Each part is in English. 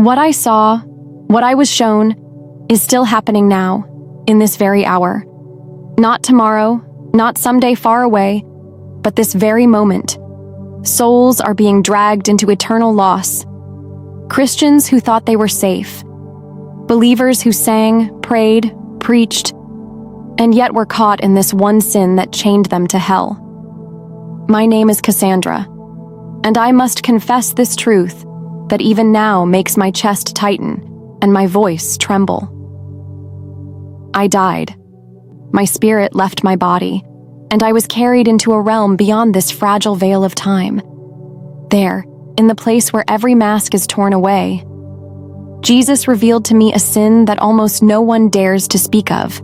What I saw, what I was shown, is still happening now, in this very hour. Not tomorrow, not someday far away, but this very moment. Souls are being dragged into eternal loss. Christians who thought they were safe. Believers who sang, prayed, preached, and yet were caught in this one sin that chained them to hell. My name is Cassandra, and I must confess this truth that even now makes my chest tighten and my voice tremble. I died. My spirit left my body, and I was carried into a realm beyond this fragile veil of time. There, in the place where every mask is torn away, Jesus revealed to me a sin that almost no one dares to speak of.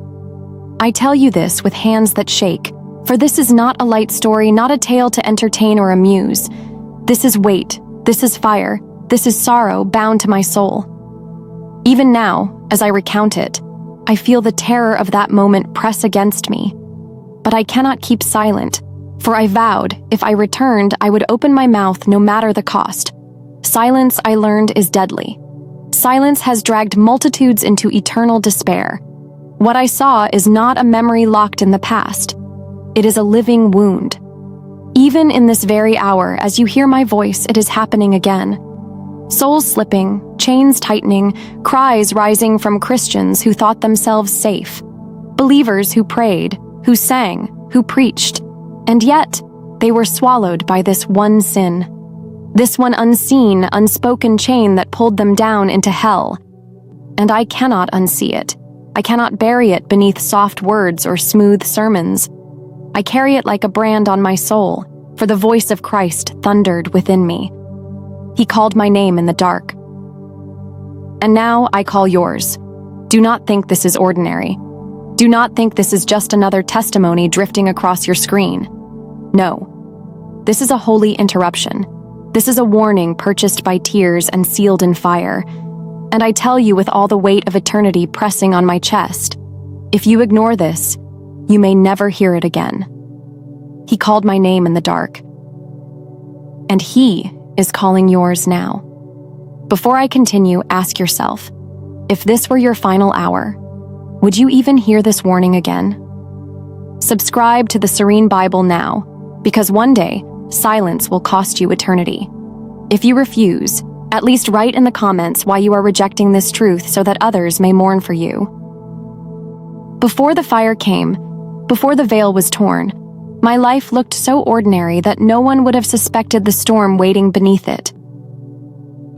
I tell you this with hands that shake, for this is not a light story, not a tale to entertain or amuse. This is weight, this is fire, this is sorrow bound to my soul. Even now, as I recount it, I feel the terror of that moment press against me. But I cannot keep silent, for I vowed if I returned, I would open my mouth no matter the cost. Silence, I learned, is deadly. Silence has dragged multitudes into eternal despair. What I saw is not a memory locked in the past. It is a living wound. Even in this very hour, as you hear my voice, it is happening again. Souls slipping, chains tightening, cries rising from Christians who thought themselves safe. Believers who prayed, who sang, who preached, and yet they were swallowed by this one sin. This one unseen, unspoken chain that pulled them down into hell. And I cannot unsee it. I cannot bury it beneath soft words or smooth sermons. I carry it like a brand on my soul, for the voice of Christ thundered within me. He called my name in the dark. And now I call yours. Do not think this is ordinary. Do not think this is just another testimony drifting across your screen. No. This is a holy interruption. This is a warning purchased by tears and sealed in fire. And I tell you with all the weight of eternity pressing on my chest, if you ignore this, you may never hear it again. He called my name in the dark. And he is calling yours now. Before I continue, ask yourself, if this were your final hour, would you even hear this warning again? Subscribe to the Serene Bible now, because one day, silence will cost you eternity. If you refuse, at least write in the comments why you are rejecting this truth so that others may mourn for you. Before the fire came, before the veil was torn, my life looked so ordinary that no one would have suspected the storm waiting beneath it.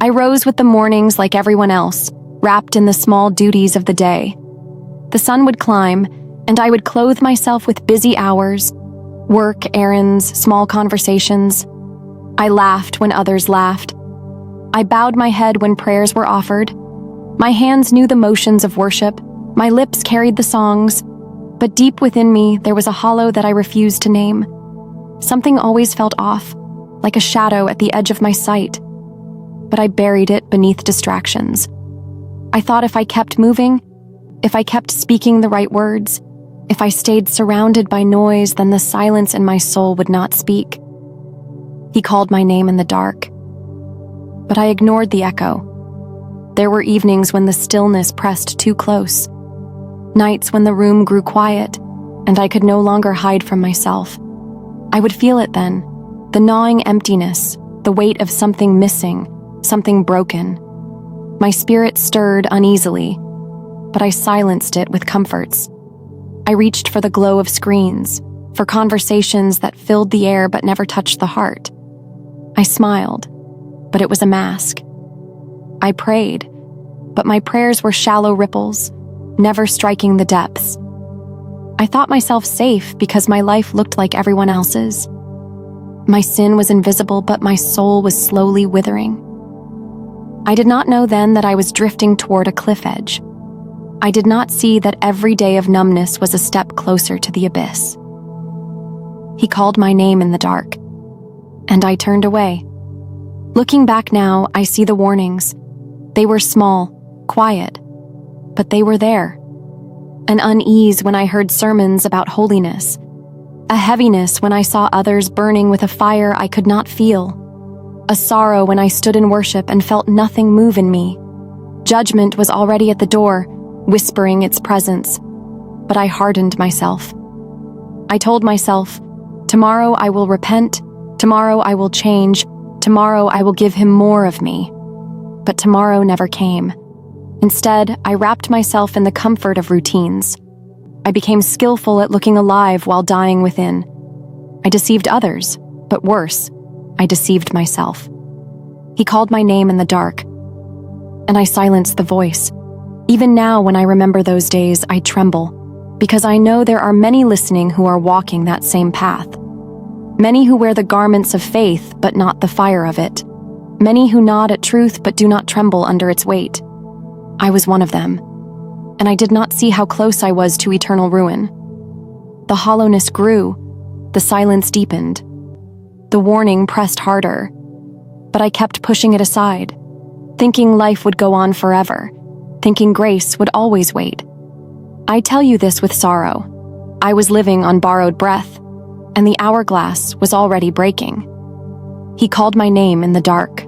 I rose with the mornings like everyone else, wrapped in the small duties of the day. The sun would climb, and I would clothe myself with busy hours, work, errands, small conversations. I laughed when others laughed. I bowed my head when prayers were offered. My hands knew the motions of worship. My lips carried the songs. But deep within me, there was a hollow that I refused to name. Something always felt off, like a shadow at the edge of my sight. But I buried it beneath distractions. I thought if I kept moving, if I kept speaking the right words, if I stayed surrounded by noise, then the silence in my soul would not speak. He called my name in the dark. But I ignored the echo. There were evenings when the stillness pressed too close. Nights when the room grew quiet, and I could no longer hide from myself. I would feel it then, the gnawing emptiness, the weight of something missing, something broken. My spirit stirred uneasily, but I silenced it with comforts. I reached for the glow of screens, for conversations that filled the air but never touched the heart. I smiled, but it was a mask. I prayed, but my prayers were shallow ripples, never striking the depths. I thought myself safe because my life looked like everyone else's. My sin was invisible, but my soul was slowly withering. I did not know then that I was drifting toward a cliff edge. I did not see that every day of numbness was a step closer to the abyss. He called my name in the dark, and I turned away. Looking back now, I see the warnings. They were small, quiet, but they were there. An unease when I heard sermons about holiness, a heaviness when I saw others burning with a fire I could not feel, a sorrow when I stood in worship and felt nothing move in me, Judgment was already at the door, whispering its presence, but I hardened myself. I told myself, tomorrow I will repent, tomorrow I will change, tomorrow I will give him more of me. But tomorrow never came. Instead, I wrapped myself in the comfort of routines. I became skillful at looking alive while dying within. I deceived others, but worse, I deceived myself. He called my name in the dark, and I silenced the voice. Even now, when I remember those days, I tremble, because I know there are many listening who are walking that same path. Many who wear the garments of faith, but not the fire of it. Many who nod at truth, but do not tremble under its weight. I was one of them, and I did not see how close I was to eternal ruin. The hollowness grew, the silence deepened. The warning pressed harder, but I kept pushing it aside, thinking life would go on forever, thinking grace would always wait. I tell you this with sorrow. I was living on borrowed breath, and the hourglass was already breaking. He called my name in the dark,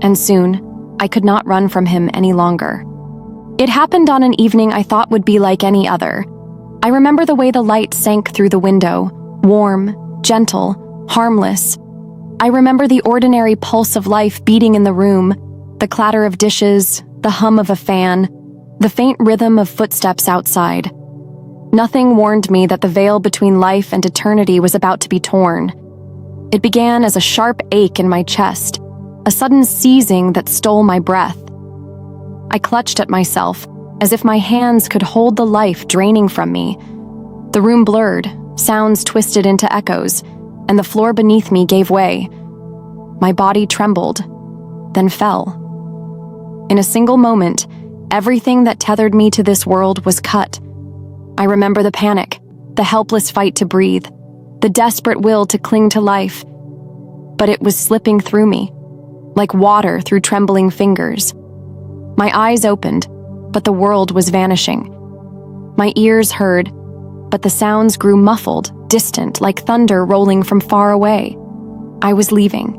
and soon I could not run from him any longer. It happened on an evening I thought would be like any other. I remember the way the light sank through the window, warm, gentle, harmless. I remember the ordinary pulse of life beating in the room, the clatter of dishes, the hum of a fan, the faint rhythm of footsteps outside. Nothing warned me that the veil between life and eternity was about to be torn. It began as a sharp ache in my chest, a sudden seizing that stole my breath. I clutched at myself, as if my hands could hold the life draining from me. The room blurred, sounds twisted into echoes, and the floor beneath me gave way. My body trembled, then fell. In a single moment, everything that tethered me to this world was cut. I remember the panic, the helpless fight to breathe, the desperate will to cling to life. But it was slipping through me, like water through trembling fingers. My eyes opened, but the world was vanishing. My ears heard, but the sounds grew muffled, distant, like thunder rolling from far away. I was leaving.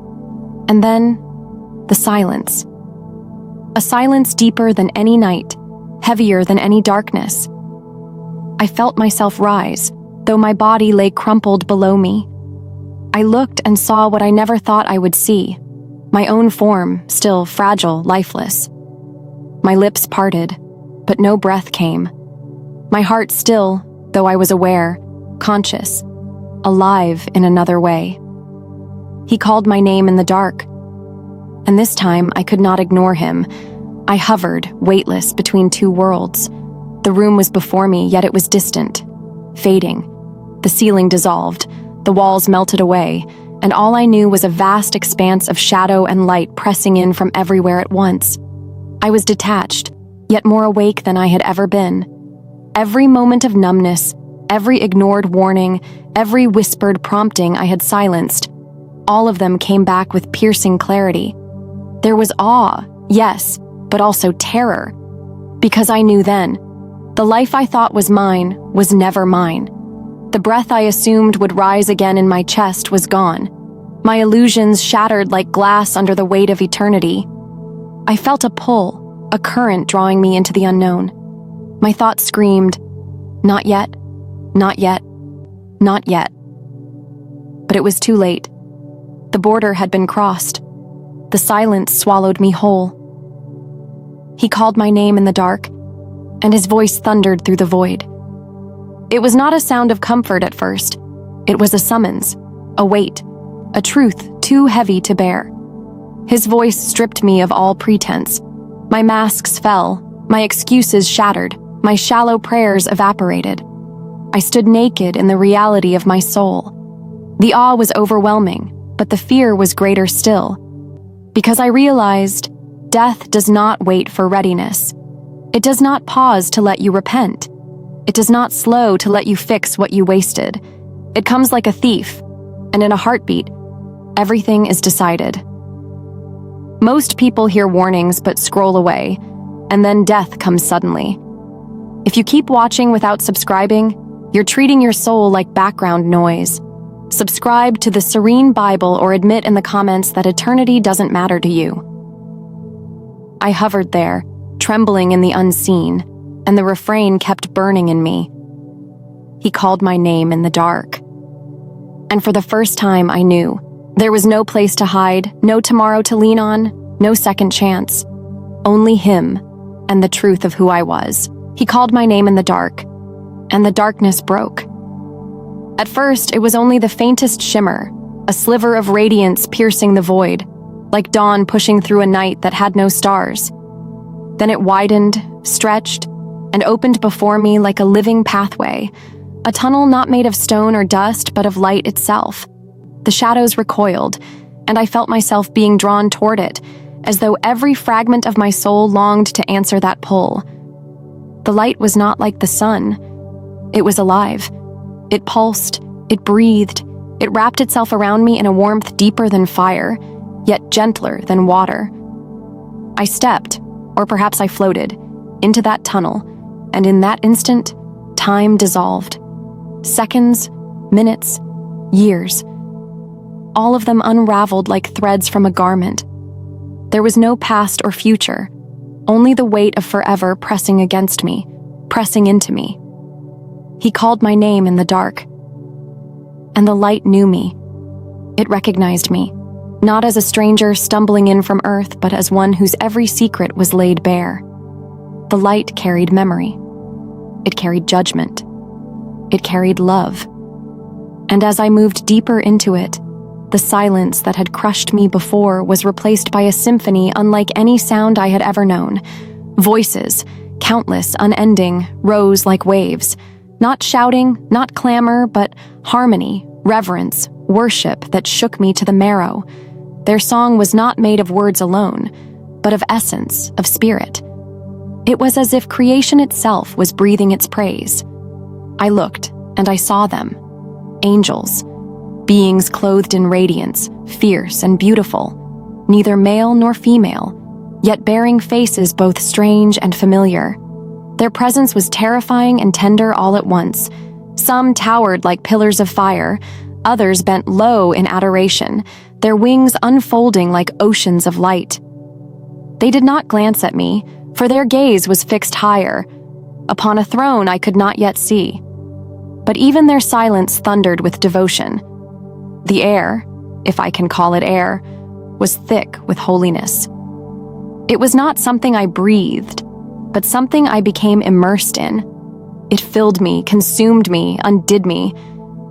And then, the silence. A silence deeper than any night, heavier than any darkness. I felt myself rise, though my body lay crumpled below me. I looked and saw what I never thought I would see, my own form, still fragile, lifeless. My lips parted, but no breath came. My heart still, though I was aware, conscious, alive in another way. He called my name in the dark, and this time I could not ignore him. I hovered, weightless, between two worlds. The room was before me, yet it was distant, fading. The ceiling dissolved, the walls melted away, and all I knew was a vast expanse of shadow and light pressing in from everywhere at once. I was detached, yet more awake than I had ever been. Every moment of numbness, every ignored warning, every whispered prompting I had silenced, all of them came back with piercing clarity. There was awe, yes, but also terror. Because I knew then, the life I thought was mine was never mine. The breath I assumed would rise again in my chest was gone. My illusions shattered like glass under the weight of eternity. I felt a pull, a current drawing me into the unknown. My thoughts screamed, not yet, not yet, not yet. But it was too late. The border had been crossed. The silence swallowed me whole. He called my name in the dark, and his voice thundered through the void. It was not a sound of comfort at first. It was a summons, a weight, a truth too heavy to bear. His voice stripped me of all pretense. My masks fell, my excuses shattered, my shallow prayers evaporated. I stood naked in the reality of my soul. The awe was overwhelming, but the fear was greater still. Because I realized, death does not wait for readiness. It does not pause to let you repent. It does not slow to let you fix what you wasted. It comes like a thief, and in a heartbeat, everything is decided. Most people hear warnings but scroll away, and then death comes suddenly. If you keep watching without subscribing, you're treating your soul like background noise. Subscribe to the Serene Bible or admit in the comments that eternity doesn't matter to you. I hovered there, trembling in the unseen, and the refrain kept burning in me. He called my name in the dark. And for the first time, I knew there was no place to hide, no tomorrow to lean on, no second chance. Only him and the truth of who I was. He called my name in the dark, and the darkness broke. At first, it was only the faintest shimmer, a sliver of radiance piercing the void, like dawn pushing through a night that had no stars. Then it widened, stretched, and opened before me like a living pathway, a tunnel not made of stone or dust, but of light itself. The shadows recoiled, and I felt myself being drawn toward it, as though every fragment of my soul longed to answer that pull. The light was not like the sun. It was alive. It pulsed, it breathed, it wrapped itself around me in a warmth deeper than fire, yet gentler than water. I stepped, or perhaps I floated, into that tunnel, and in that instant, time dissolved. Seconds, minutes, years. All of them unraveled like threads from a garment. There was no past or future, only the weight of forever pressing against me, pressing into me. He called my name in the dark. And the light knew me. It recognized me, not as a stranger stumbling in from earth, but as one whose every secret was laid bare. The light carried memory. It carried judgment. It carried love. And as I moved deeper into it, the silence that had crushed me before was replaced by a symphony unlike any sound I had ever known. Voices, countless, unending, rose like waves. Not shouting, not clamor, but harmony, reverence, worship that shook me to the marrow. Their song was not made of words alone, but of essence, of spirit. It was as if creation itself was breathing its praise. I looked, and I saw them. Angels. Beings clothed in radiance, fierce and beautiful. Neither male nor female, yet bearing faces both strange and familiar. Their presence was terrifying and tender all at once. Some towered like pillars of fire, others bent low in adoration, their wings unfolding like oceans of light. They did not glance at me, for their gaze was fixed higher, upon a throne I could not yet see. But even their silence thundered with devotion. The air, if I can call it air, was thick with holiness. It was not something I breathed, but something I became immersed in. It filled me, consumed me, undid me,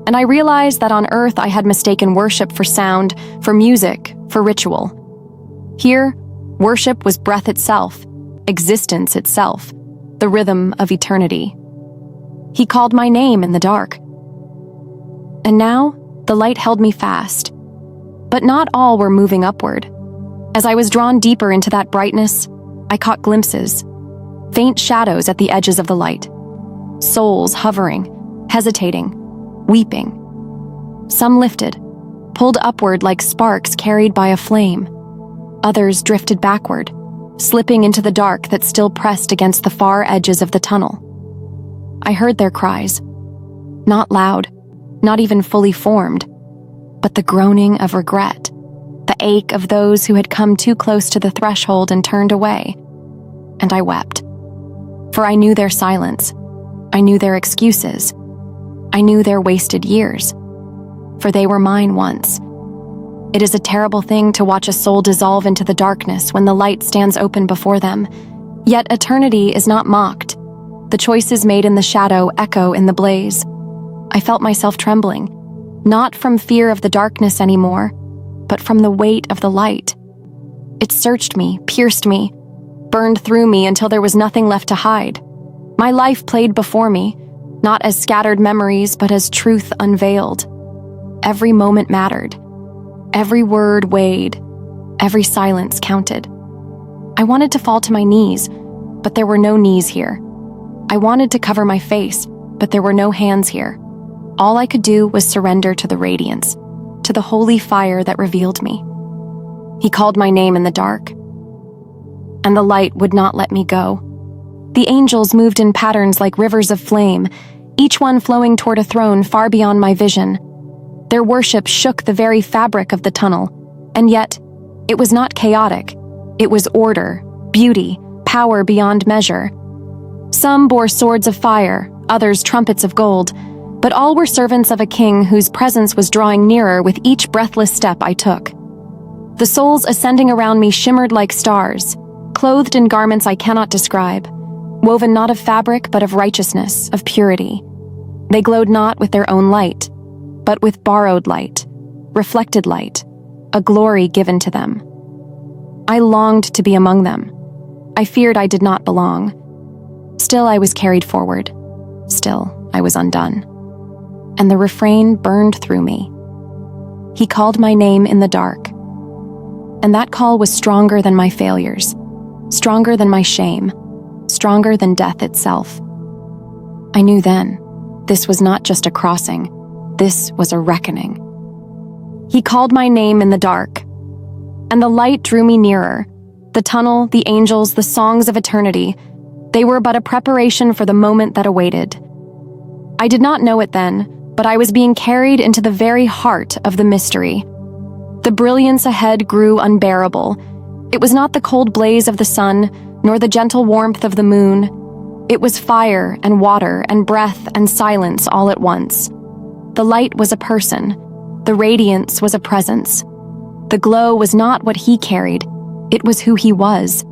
and I realized that on earth I had mistaken worship for sound, for music, for ritual. Here, worship was breath itself, existence itself, the rhythm of eternity. He called my name in the dark. And now, the light held me fast. But not all were moving upward. As I was drawn deeper into that brightness, I caught glimpses, faint shadows at the edges of the light, souls hovering, hesitating, weeping. Some lifted, pulled upward like sparks carried by a flame. Others drifted backward, slipping into the dark that still pressed against the far edges of the tunnel. I heard their cries, not loud, not even fully formed, but the groaning of regret, the ache of those who had come too close to the threshold and turned away. And I wept, for I knew their silence, I knew their excuses, I knew their wasted years, for they were mine once. It is a terrible thing to watch a soul dissolve into the darkness when the light stands open before them, yet eternity is not mocked. The choices made in the shadow echo in the blaze. I felt myself trembling, not from fear of the darkness anymore, but from the weight of the light. It searched me, pierced me, burned through me until there was nothing left to hide. My life played before me, not as scattered memories, but as truth unveiled. Every moment mattered. Every word weighed. Every silence counted. I wanted to fall to my knees, but there were no knees here. I wanted to cover my face, but there were no hands here. All I could do was surrender to the radiance, to the holy fire that revealed me. He called my name in the dark, and the light would not let me go. The angels moved in patterns like rivers of flame, each one flowing toward a throne far beyond my vision. Their worship shook the very fabric of the tunnel, and yet, it was not chaotic. It was order, beauty, power beyond measure. Some bore swords of fire, others trumpets of gold, but all were servants of a king whose presence was drawing nearer with each breathless step I took. The souls ascending around me shimmered like stars, clothed in garments I cannot describe, woven not of fabric but of righteousness, of purity. They glowed not with their own light, but with borrowed light, reflected light, a glory given to them. I longed to be among them. I feared I did not belong. Still I was carried forward. Still I was undone. And the refrain burned through me. He called my name in the dark. And that call was stronger than my failures, stronger than my shame, stronger than death itself. I knew then, this was not just a crossing, this was a reckoning. He called my name in the dark, and the light drew me nearer. The tunnel, the angels, the songs of eternity, they were but a preparation for the moment that awaited. I did not know it then, but I was being carried into the very heart of the mystery. The brilliance ahead grew unbearable. It was not the cold blaze of the sun, nor the gentle warmth of the moon. It was fire and water and breath and silence all at once. The light was a person. The radiance was a presence. The glow was not what he carried. It was who he was.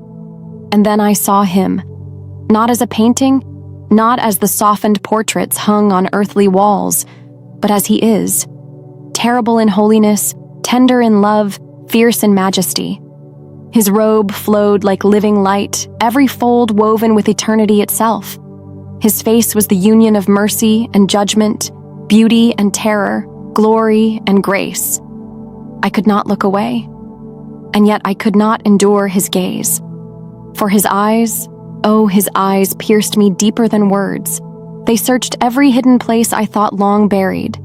And then I saw him, not as a painting, not as the softened portraits hung on earthly walls, but as he is, terrible in holiness, tender in love, fierce in majesty. His robe flowed like living light, every fold woven with eternity itself. His face was the union of mercy and judgment, beauty and terror, glory and grace. I could not look away, and yet I could not endure his gaze. For his eyes, oh, his eyes pierced me deeper than words. They searched every hidden place I thought long buried.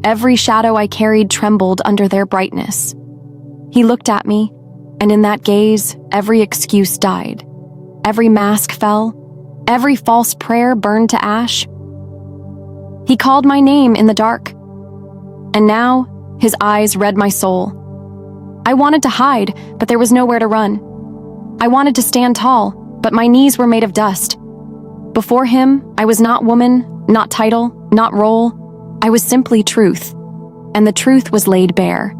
Every shadow I carried trembled under their brightness. He looked at me, and in that gaze, every excuse died. Every mask fell. Every false prayer burned to ash. He called my name in the dark. And now, his eyes read my soul. I wanted to hide, but there was nowhere to run. I wanted to stand tall, but my knees were made of dust. Before him, I was not woman, not title, not role. I was simply truth, and the truth was laid bare.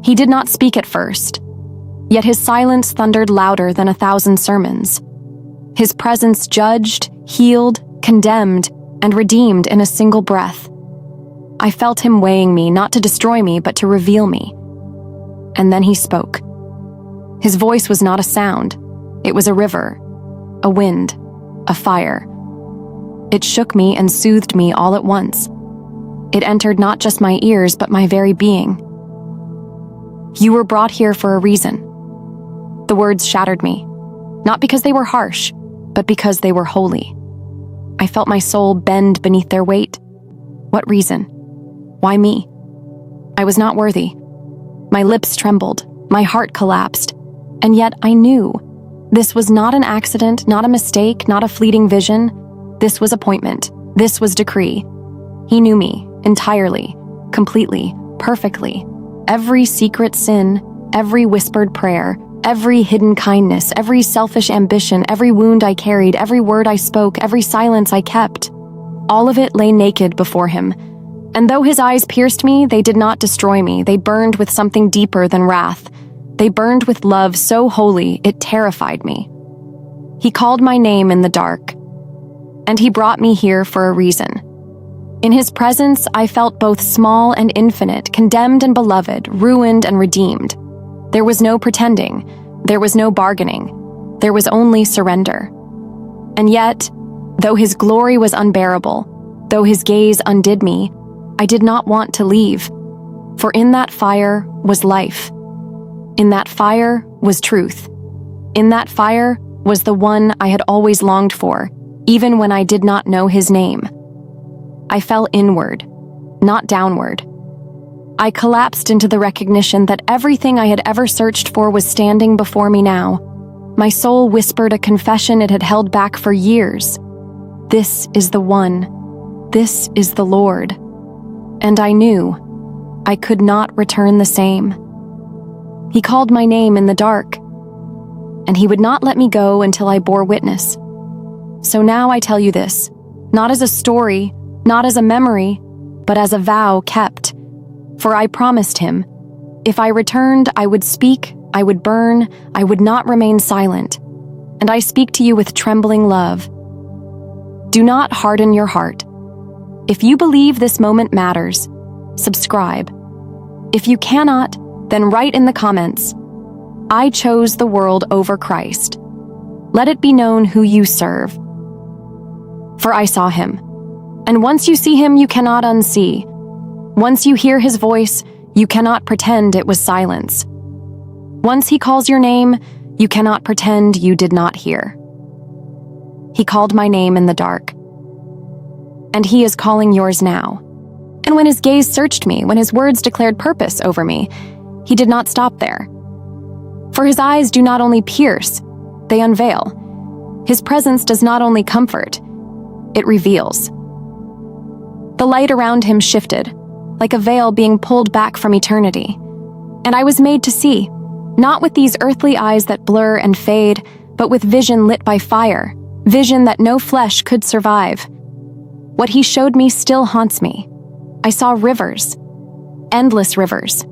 He did not speak at first, yet his silence thundered louder than 1,000 sermons. His presence judged, healed, condemned, and redeemed in a single breath. I felt him weighing me, not to destroy me, but to reveal me. And then he spoke. His voice was not a sound. It was a river, a wind, a fire. It shook me and soothed me all at once. It entered not just my ears, but my very being. You were brought here for a reason. The words shattered me, not because they were harsh, but because they were holy. I felt my soul bend beneath their weight. What reason? Why me? I was not worthy. My lips trembled, my heart collapsed, and yet I knew. This was not an accident, not a mistake, not a fleeting vision. This was appointment. This was decree. He knew me entirely, completely, perfectly. Every secret sin, every whispered prayer, every hidden kindness, every selfish ambition, every wound I carried, every word I spoke, every silence I kept. All of it lay naked before him. And though his eyes pierced me, they did not destroy me. They burned with something deeper than wrath. They burned with love so holy, it terrified me. He called my name in the dark, and he brought me here for a reason. In his presence, I felt both small and infinite, condemned and beloved, ruined and redeemed. There was no pretending. There was no bargaining. There was only surrender. And yet, though his glory was unbearable, though his gaze undid me, I did not want to leave. For in that fire was life. In that fire was truth. In that fire was the one I had always longed for, even when I did not know his name. I fell inward, not downward. I collapsed into the recognition that everything I had ever searched for was standing before me now. My soul whispered a confession it had held back for years. This is the one. This is the Lord. And I knew I could not return the same. He called my name in the dark, and he would not let me go until I bore witness. So now I tell you this, not as a story, not as a memory, but as a vow kept. For I promised him, if I returned, I would speak, I would burn, I would not remain silent. And I speak to you with trembling love. Do not harden your heart. If you believe this moment matters, subscribe. If you cannot, then write in the comments, I chose the world over Christ. Let it be known who you serve. For I saw him. And once you see him, you cannot unsee. Once you hear his voice, you cannot pretend it was silence. Once he calls your name, you cannot pretend you did not hear. He called my name in the dark. And he is calling yours now. And when his gaze searched me, when his words declared purpose over me, he did not stop there. For his eyes do not only pierce, they unveil. His presence does not only comfort, it reveals. The light around him shifted, like a veil being pulled back from eternity. And I was made to see, not with these earthly eyes that blur and fade, but with vision lit by fire, vision that no flesh could survive. What he showed me still haunts me. I saw rivers, endless rivers.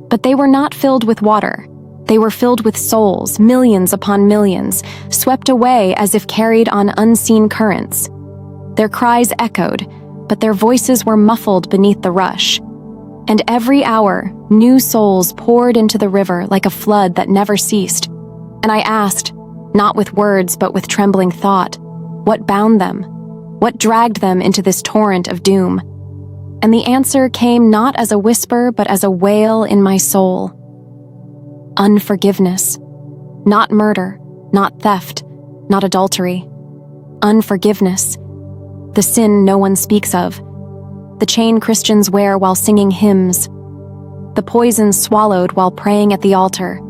But they were not filled with water. They were filled with souls, millions upon millions, swept away as if carried on unseen currents. Their cries echoed, but their voices were muffled beneath the rush. And every hour, new souls poured into the river like a flood that never ceased. And I asked, not with words but with trembling thought, what bound them? What dragged them into this torrent of doom? And the answer came not as a whisper but as a wail in my soul. Unforgiveness. Not murder, not theft, not adultery. Unforgiveness. The sin no one speaks of. The chain Christians wear while singing hymns. The poison swallowed while praying at the altar.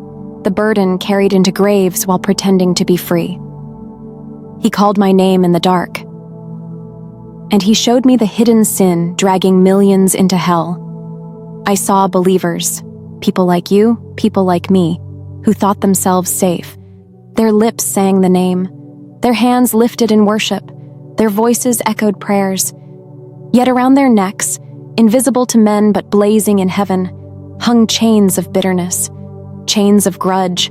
The burden carried into graves while pretending to be free. He called my name in the dark. And he showed me the hidden sin dragging millions into hell. I saw believers, people like you, people like me, who thought themselves safe. Their lips sang the name. Their hands lifted in worship. Their voices echoed prayers. Yet around their necks, invisible to men but blazing in heaven, hung chains of bitterness, chains of grudge,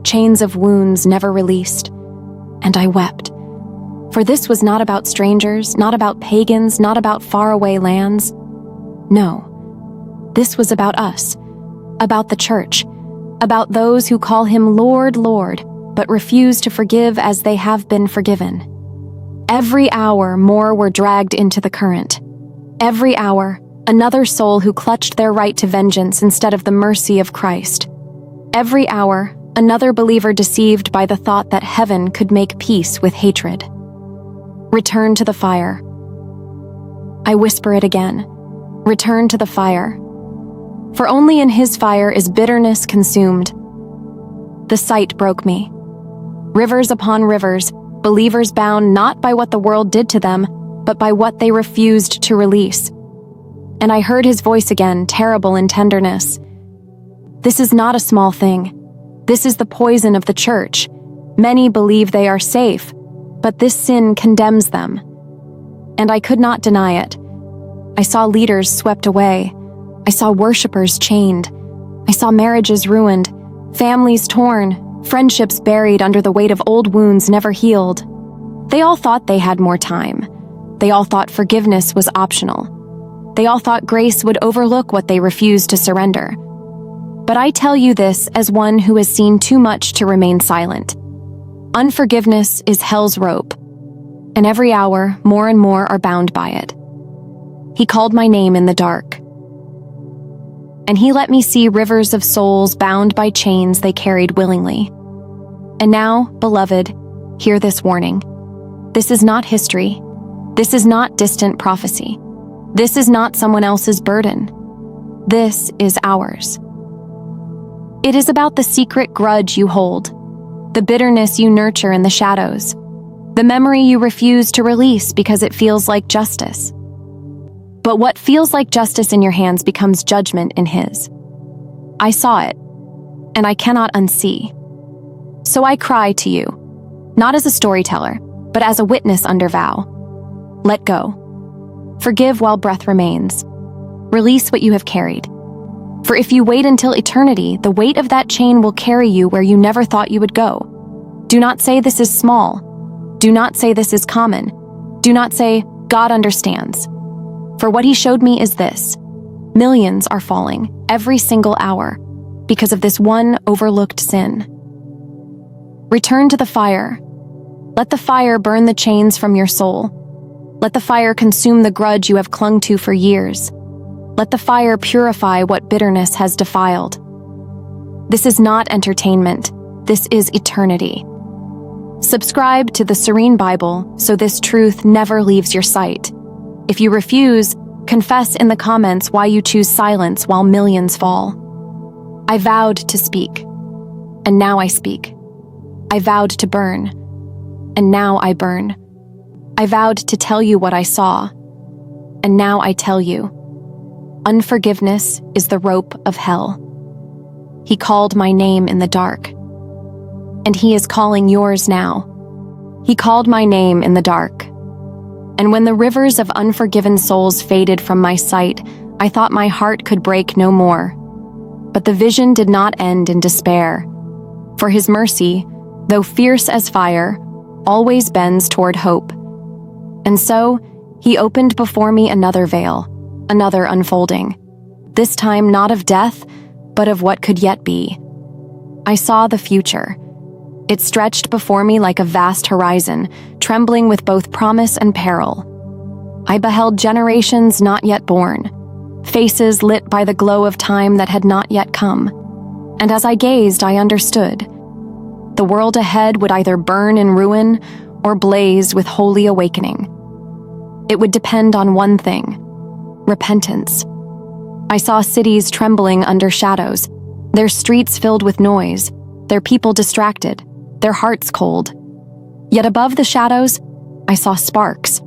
chains of wounds never released. And I wept. For this was not about strangers, not about pagans, not about faraway lands. No, this was about us, about the church, about those who call him Lord, Lord, but refuse to forgive as they have been forgiven. Every hour, more were dragged into the current. Every hour, another soul who clutched their right to vengeance instead of the mercy of Christ. Every hour, another believer deceived by the thought that heaven could make peace with hatred. Return to the fire. I whisper it again. Return to the fire. For only in his fire is bitterness consumed. The sight broke me. Rivers upon rivers, believers bound not by what the world did to them, but by what they refused to release. And I heard his voice again, terrible in tenderness. This is not a small thing. This is the poison of the church. Many believe they are safe, but this sin condemns them. And I could not deny it. I saw leaders swept away. I saw worshipers chained. I saw marriages ruined, families torn, friendships buried under the weight of old wounds never healed. They all thought they had more time. They all thought forgiveness was optional. They all thought grace would overlook what they refused to surrender. But I tell you this as one who has seen too much to remain silent. Unforgiveness is hell's rope, and every hour, more and more are bound by it. He called my name in the dark, and he let me see rivers of souls bound by chains they carried willingly. And now, beloved, hear this warning. This is not history. This is not distant prophecy. This is not someone else's burden. This is ours. It is about the secret grudge you hold, the bitterness you nurture in the shadows, the memory you refuse to release because it feels like justice. But what feels like justice in your hands becomes judgment in his. I saw it, and I cannot unsee. So I cry to you, not as a storyteller, but as a witness under vow. Let go. Forgive while breath remains. Release what you have carried. For if you wait until eternity, the weight of that chain will carry you where you never thought you would go. Do not say this is small. Do not say this is common. Do not say, God understands. For what he showed me is this: millions are falling every single hour because of this one overlooked sin. Return to the fire. Let the fire burn the chains from your soul. Let the fire consume the grudge you have clung to for years. Let the fire purify what bitterness has defiled. This is not entertainment. This is eternity. Subscribe to the Serene Bible so this truth never leaves your sight. If you refuse, confess in the comments why you choose silence while millions fall. I vowed to speak, and now I speak. I vowed to burn, and now I burn. I vowed to tell you what I saw, and now I tell you. Unforgiveness is the rope of hell. He called my name in the dark, and he is calling yours now. He called my name in the dark. And when the rivers of unforgiven souls faded from my sight, I thought my heart could break no more. But the vision did not end in despair. For his mercy, though fierce as fire, always bends toward hope. And so, he opened before me another veil, another unfolding. This time not of death, but of what could yet be. I saw the future. It stretched before me like a vast horizon, trembling with both promise and peril. I beheld generations not yet born, faces lit by the glow of time that had not yet come. And as I gazed, I understood. The world ahead would either burn in ruin or blaze with holy awakening. It would depend on one thing: repentance. I saw cities trembling under shadows, their streets filled with noise, their people distracted, their hearts cold. Yet above the shadows, I saw sparks.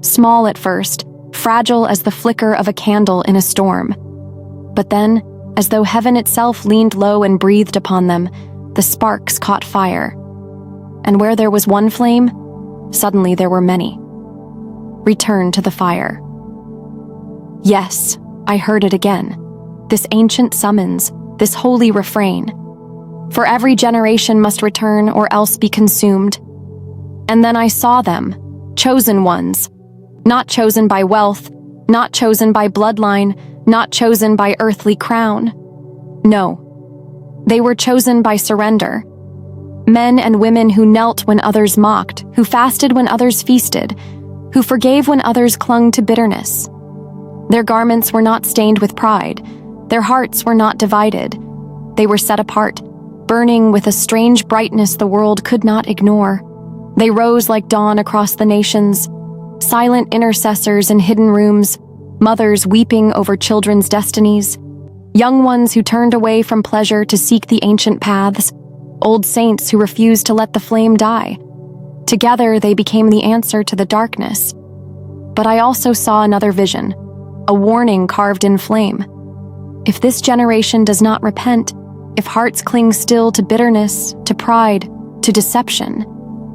Small at first, fragile as the flicker of a candle in a storm. But then, as though heaven itself leaned low and breathed upon them, the sparks caught fire. And where there was one flame, suddenly there were many. Return to the fire. Yes, I heard it again. This ancient summons, this holy refrain. For every generation must return or else be consumed. And then I saw them, chosen ones, not chosen by wealth, not chosen by bloodline, not chosen by earthly crown. No, they were chosen by surrender. Men and women who knelt when others mocked, who fasted when others feasted, who forgave when others clung to bitterness. Their garments were not stained with pride. Their hearts were not divided. They were set apart, burning with a strange brightness the world could not ignore. They rose like dawn across the nations, silent intercessors in hidden rooms, mothers weeping over children's destinies, young ones who turned away from pleasure to seek the ancient paths, old saints who refused to let the flame die. Together they became the answer to the darkness. But I also saw another vision, a warning carved in flame. If this generation does not repent, if hearts cling still to bitterness, to pride, to deception,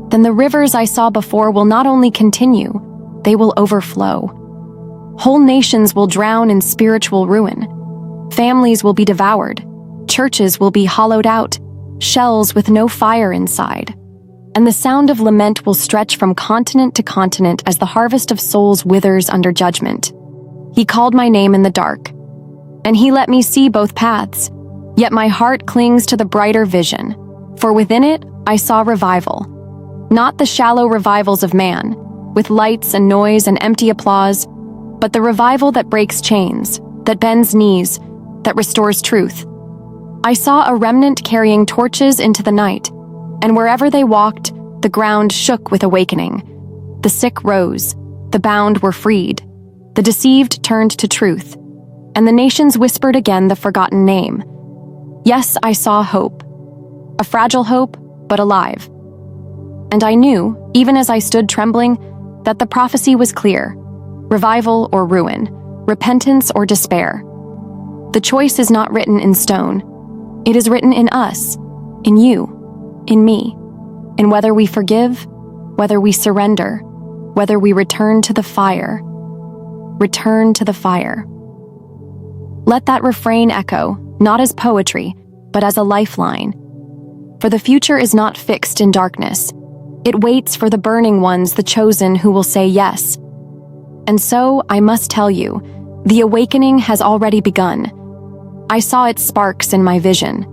then the rivers I saw before will not only continue, they will overflow. Whole nations will drown in spiritual ruin. Families will be devoured. Churches will be hollowed out, shells with no fire inside. And the sound of lament will stretch from continent to continent as the harvest of souls withers under judgment. He called my name in the dark, and he let me see both paths. Yet my heart clings to the brighter vision, for within it I saw revival. Not the shallow revivals of man, with lights and noise and empty applause, but the revival that breaks chains, that bends knees, that restores truth. I saw a remnant carrying torches into the night, and wherever they walked, the ground shook with awakening. The sick rose, the bound were freed, the deceived turned to truth, and the nations whispered again the forgotten name. Yes, I saw hope. A fragile hope, but alive. And I knew, even as I stood trembling, that the prophecy was clear: revival or ruin, repentance or despair. The choice is not written in stone. It is written in us, in you. in me, in whether we forgive, whether we surrender, whether we return to the fire. Return to the fire. Let that refrain echo, not as poetry, but as a lifeline. For the future is not fixed in darkness. It waits for the burning ones, the chosen, who will say yes. And so, I must tell you, the awakening has already begun. I saw its sparks in my vision.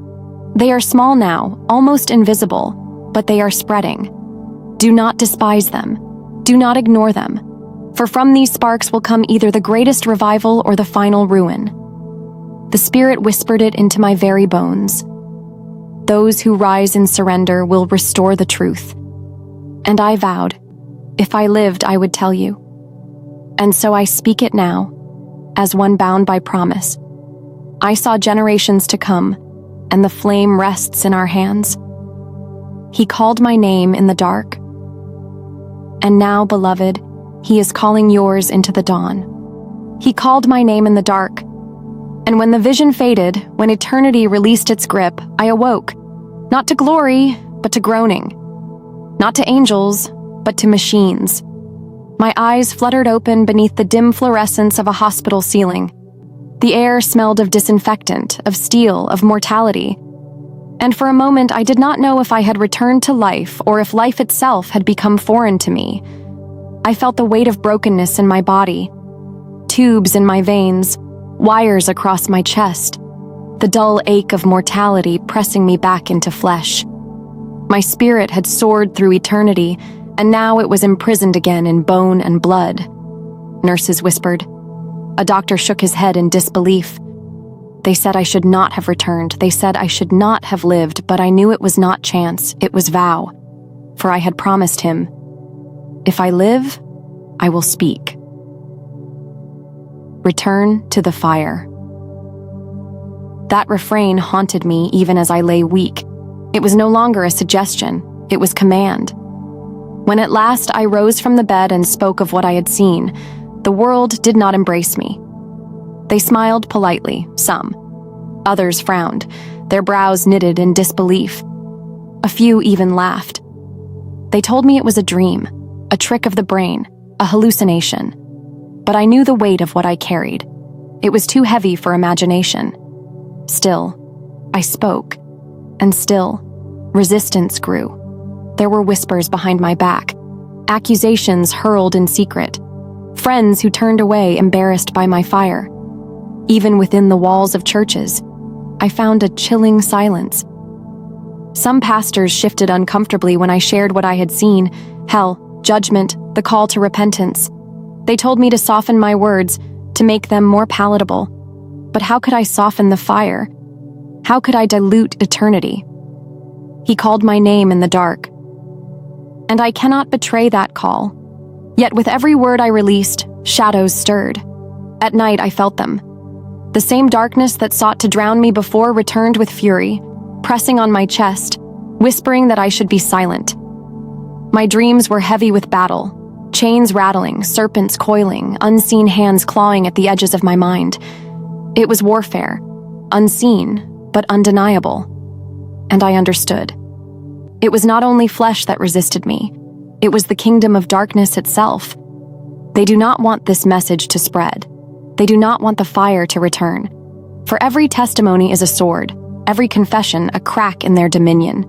They are small now, almost invisible, but they are spreading. Do not despise them. Do not ignore them. For from these sparks will come either the greatest revival or the final ruin. The Spirit whispered it into my very bones. Those who rise in surrender will restore the truth. And I vowed, if I lived, I would tell you. And so I speak it now, as one bound by promise. I saw generations to come, and the flame rests in our hands. He called my name in the dark. And now, beloved, he is calling yours into the dawn. He called my name in the dark. And when the vision faded, when eternity released its grip, I awoke, not to glory, but to groaning. Not to angels, but to machines. My eyes fluttered open beneath the dim fluorescence of a hospital ceiling. The air smelled of disinfectant, of steel, of mortality. And for a moment I did not know if I had returned to life or if life itself had become foreign to me. I felt the weight of brokenness in my body, tubes in my veins, wires across my chest, the dull ache of mortality pressing me back into flesh. My spirit had soared through eternity, and now it was imprisoned again in bone and blood. Nurses whispered. A doctor shook his head in disbelief. They said I should not have returned. They said I should not have lived, but I knew it was not chance, it was vow. For I had promised him, if I live, I will speak. Return to the fire. That refrain haunted me even as I lay weak. It was no longer a suggestion, it was command. When at last I rose from the bed and spoke of what I had seen, the world did not embrace me. They smiled politely, some. Others frowned, their brows knitted in disbelief. A few even laughed. They told me it was a dream, a trick of the brain, a hallucination. But I knew the weight of what I carried. It was too heavy for imagination. Still, I spoke, and still, resistance grew. There were whispers behind my back, accusations hurled in secret, friends who turned away embarrassed by my fire. Even within the walls of churches, I found a chilling silence. Some pastors shifted uncomfortably when I shared what I had seen, hell, judgment, the call to repentance. They told me to soften my words, to make them more palatable. But how could I soften the fire? How could I dilute eternity? He called my name in the dark. And I cannot betray that call. Yet with every word I released, shadows stirred. At night I felt them. The same darkness that sought to drown me before returned with fury, pressing on my chest, whispering that I should be silent. My dreams were heavy with battle, chains rattling, serpents coiling, unseen hands clawing at the edges of my mind. It was warfare, unseen, but undeniable. And I understood. It was not only flesh that resisted me, it was the kingdom of darkness itself. They do not want this message to spread. They do not want the fire to return. For every testimony is a sword, every confession a crack in their dominion.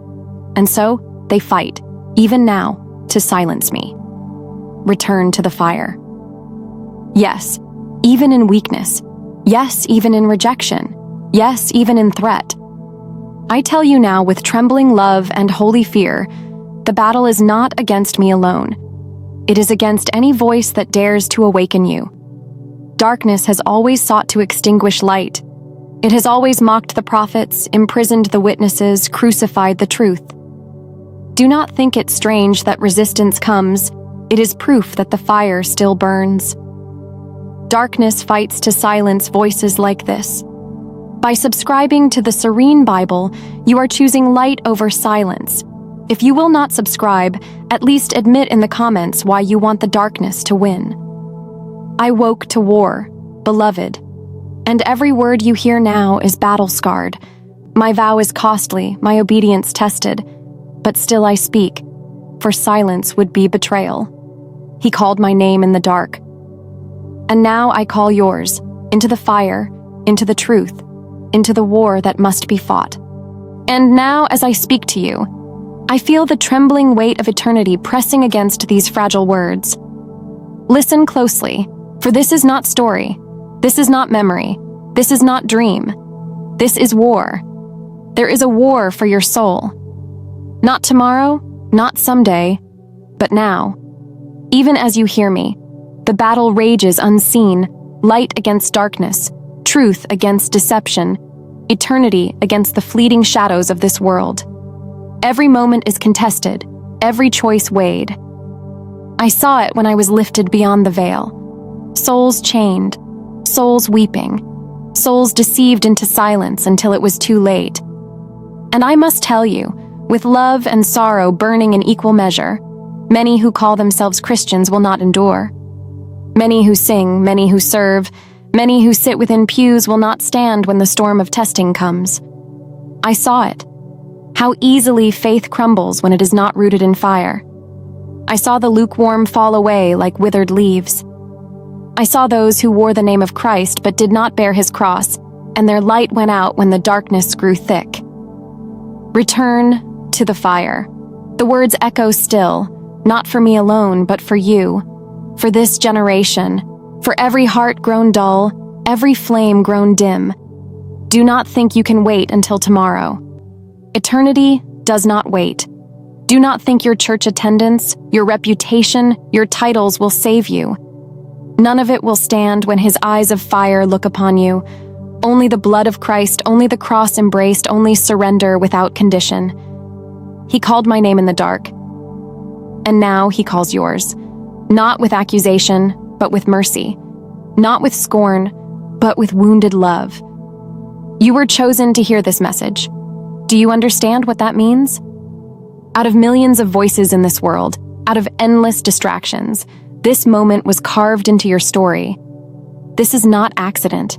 And so, they fight, even now, to silence me. Return to the fire. Yes, even in weakness. Yes, even in rejection. Yes, even in threat. I tell you now with trembling love and holy fear, the battle is not against me alone. It is against any voice that dares to awaken you. Darkness has always sought to extinguish light. It has always mocked the prophets, imprisoned the witnesses, crucified the truth. Do not think it strange that resistance comes. It is proof that the fire still burns. Darkness fights to silence voices like this. By subscribing to the Serene Bible, you are choosing light over silence. If you will not subscribe, at least admit in the comments why you want the darkness to win. I woke to war, beloved, and every word you hear now is battle-scarred. My vow is costly, my obedience tested, but still I speak, for silence would be betrayal. He called my name in the dark. And now I call yours, into the fire, into the truth, into the war that must be fought. And now, as I speak to you, I feel the trembling weight of eternity pressing against these fragile words. Listen closely, for this is not story, this is not memory, this is not dream, this is war. There is a war for your soul. Not tomorrow, not someday, but now. Even as you hear me, the battle rages unseen, light against darkness, truth against deception, eternity against the fleeting shadows of this world. Every moment is contested, every choice weighed. I saw it when I was lifted beyond the veil. Souls chained, souls weeping, souls deceived into silence until it was too late. And I must tell you, with love and sorrow burning in equal measure, many who call themselves Christians will not endure. Many who sing, many who serve, many who sit within pews will not stand when the storm of testing comes. I saw it. How easily faith crumbles when it is not rooted in fire. I saw the lukewarm fall away like withered leaves. I saw those who wore the name of Christ but did not bear his cross, and their light went out when the darkness grew thick. Return to the fire. The words echo still, not for me alone, but for you, for this generation, for every heart grown dull, every flame grown dim. Do not think you can wait until tomorrow. Eternity does not wait. Do not think your church attendance, your reputation, your titles will save you. None of it will stand when his eyes of fire look upon you. Only the blood of Christ, only the cross embraced, only surrender without condition. He called my name in the dark, and now he calls yours. Not with accusation, but with mercy. Not with scorn, but with wounded love. You were chosen to hear this message. Do you understand what that means? Out of millions of voices in this world, out of endless distractions, this moment was carved into your story. This is not accident.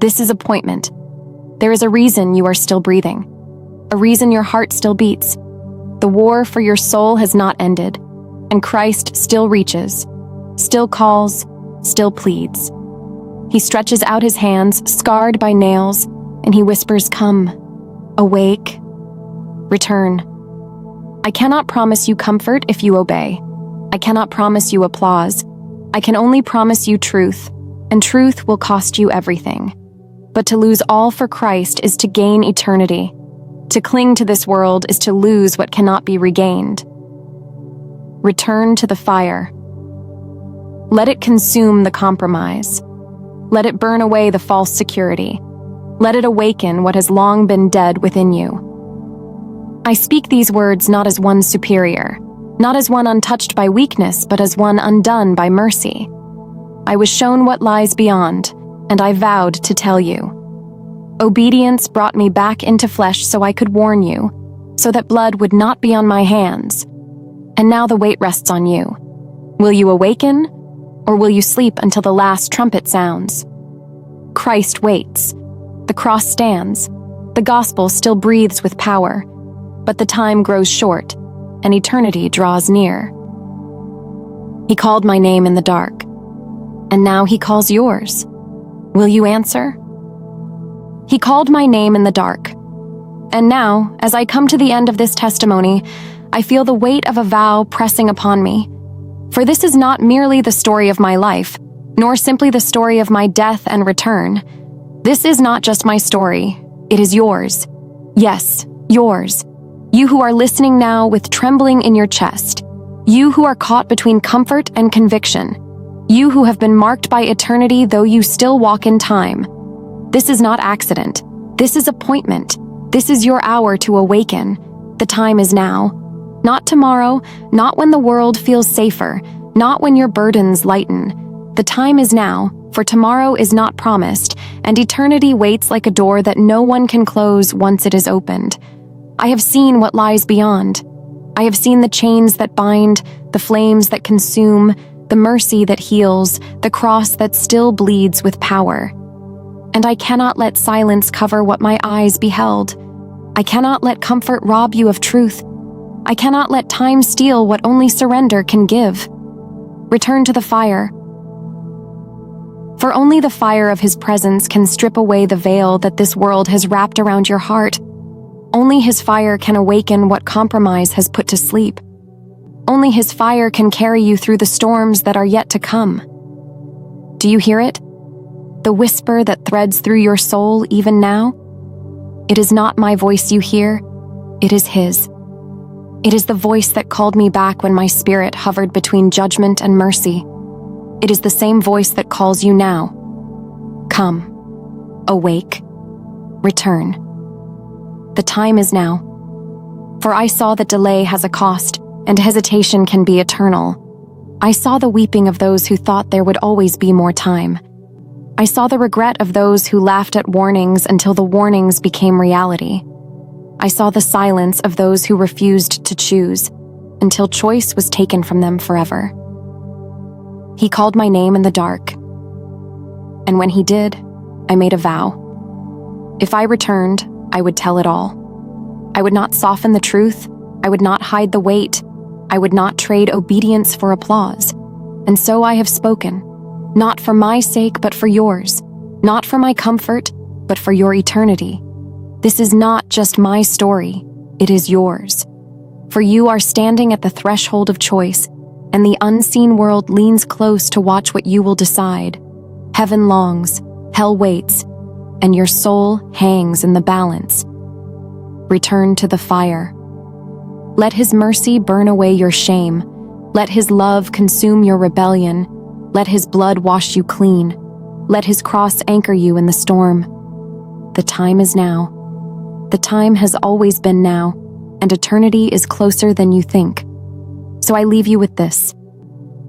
This is appointment. There is a reason you are still breathing, a reason your heart still beats. The war for your soul has not ended, and Christ still reaches, still calls, still pleads. He stretches out his hands, scarred by nails, and he whispers, "Come, awake, return." I cannot promise you comfort if you obey. I cannot promise you applause. I can only promise you truth, and truth will cost you everything. But to lose all for Christ is to gain eternity. To cling to this world is to lose what cannot be regained. Return to the fire. Let it consume the compromise. Let it burn away the false security. Let it awaken what has long been dead within you. I speak these words not as one superior, not as one untouched by weakness, but as one undone by mercy. I was shown what lies beyond, and I vowed to tell you. Obedience brought me back into flesh so I could warn you, so that blood would not be on my hands. And now the weight rests on you. Will you awaken, or will you sleep until the last trumpet sounds? Christ waits. The cross stands. The gospel still breathes with power, but the time grows short, and eternity draws near. He called my name in the dark, and now he calls yours. Will you answer? He called my name in the dark, and now, as I come to the end of this testimony, I feel the weight of a vow pressing upon me. For this is not merely the story of my life, nor simply the story of my death and return. This is not just my story, it is yours. Yes, yours. You who are listening now with trembling in your chest. You who are caught between comfort and conviction. You who have been marked by eternity though you still walk in time. This is not accident. This is appointment. This is your hour to awaken. The time is now. Not tomorrow, not when the world feels safer, not when your burdens lighten. The time is now, for tomorrow is not promised, and eternity waits like a door that no one can close once it is opened. I have seen what lies beyond. I have seen the chains that bind, the flames that consume, the mercy that heals, the cross that still bleeds with power. And I cannot let silence cover what my eyes beheld. I cannot let comfort rob you of truth. I cannot let time steal what only surrender can give. Return to the fire. For only the fire of his presence can strip away the veil that this world has wrapped around your heart. Only his fire can awaken what compromise has put to sleep. Only his fire can carry you through the storms that are yet to come. Do you hear it? The whisper that threads through your soul even now? It is not my voice you hear, it is his. It is the voice that called me back when my spirit hovered between judgment and mercy. It is the same voice that calls you now. Come, awake, return. The time is now. For I saw that delay has a cost, and hesitation can be eternal. I saw the weeping of those who thought there would always be more time. I saw the regret of those who laughed at warnings until the warnings became reality. I saw the silence of those who refused to choose, until choice was taken from them forever. He called my name in the dark. And when he did, I made a vow. If I returned, I would tell it all. I would not soften the truth. I would not hide the weight. I would not trade obedience for applause. And so I have spoken, not for my sake, but for yours, not for my comfort, but for your eternity. This is not just my story, it is yours. For you are standing at the threshold of choice, and the unseen world leans close to watch what you will decide. Heaven longs, hell waits, and your soul hangs in the balance. Return to the fire. Let his mercy burn away your shame. Let his love consume your rebellion. Let his blood wash you clean. Let his cross anchor you in the storm. The time is now. The time has always been now, and eternity is closer than you think. So I leave you with this.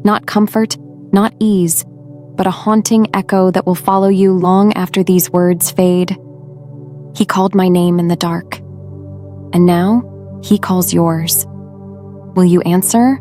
Not comfort, not ease, but a haunting echo that will follow you long after these words fade. He called my name in the dark. And now, he calls yours. Will you answer?